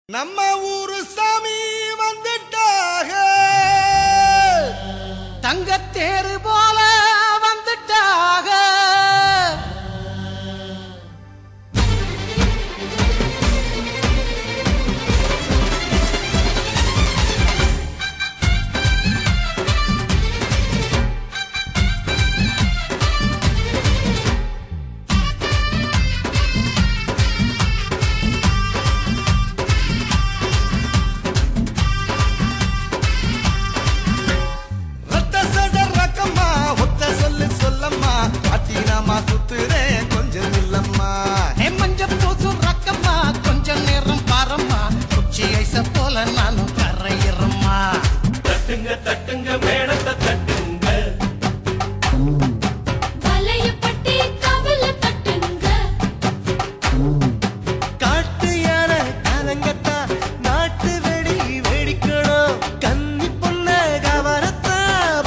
நம்ம ஊரு சாமி வந்துட்டாக தங்கத்தேரு போல வந்துட்டாக நானும் கரையிறம்மா தட்டுங்க தட்டுங்க மேடத்தை தட்டுங்க வலையப்பட்டி கவலை தட்டுங்க காட்டு யானை கலங்கத்தா நாட்டு வெடி வெடிக்கணும் கன்னி பொண்ண கவரத்தா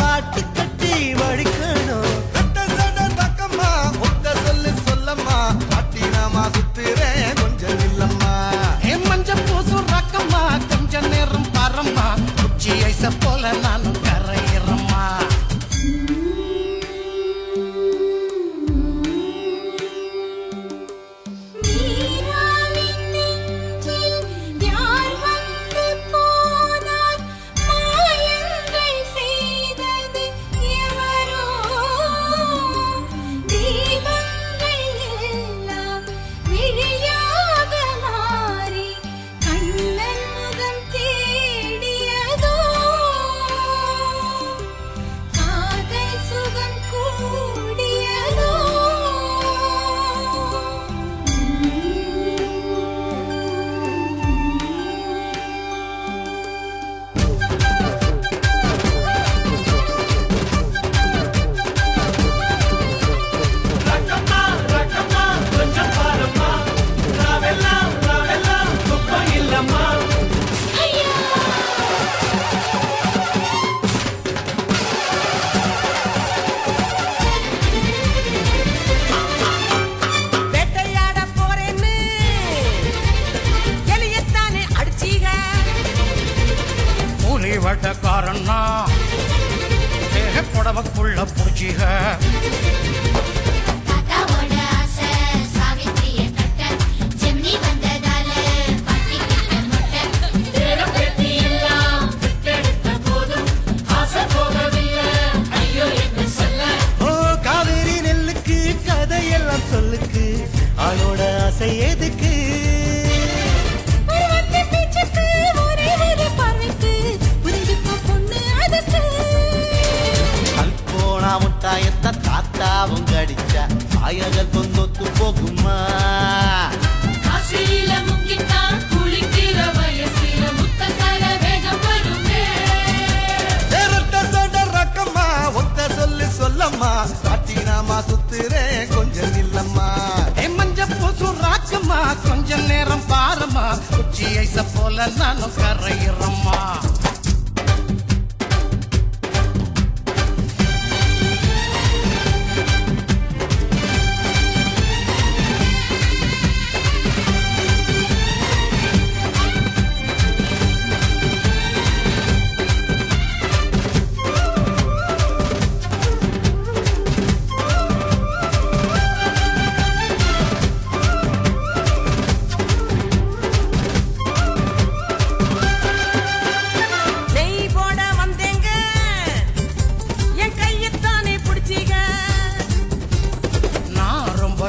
பாட்டு கட்டி வடிக்கணும் ரக்கம்மா ஒத்த சொல்லு சொல்லம்மா அட்டினாமா சுத்துறேன் கொஞ்சம் இல்லம்மா மஞ்ச பூசு ரக்கம்மா கொஞ்ச நேரம் பாரம்மா குச்சி ஐச போல நானும் கரையிறம்மா வட்டக்காரன்னா புடவக்குள்ள புடிச்சிக காவேரி நெல்லுக்கு கதையெல்லாம் சொல்லுக்கு ஆளோட ஆசை எதுக்கு முட்டாயத்த தாத்தாவும் கடிச்சா ஆயர்கள் தொந்தொத்து போகுமா காசில முக்கிட்டா குளிக்கிற வயசில முத்தக்கால வேகம் வருமே ரக்கம்மா ஒத்த சொல்லு சொல்லம்மா அட்டினாமா சுத்துறேன் கொஞ்சம் இல்லம்மா மஞ்ச பூசு ராக்கம்மா கொஞ்ச நேரம் பாரம்மா குச்சி ஐச போல நானும் கரையிறம்மா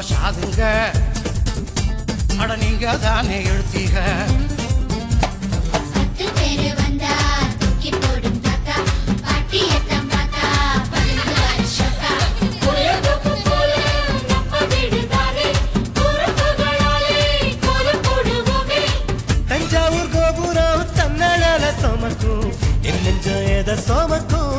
சாதுங்க அட நீங்க தானே எழுத்தீங்க தஞ்சாவூர் கோபுரம் தன்னால சோமக்கும் என் நெஞ்சம் எதை சோமக்கும்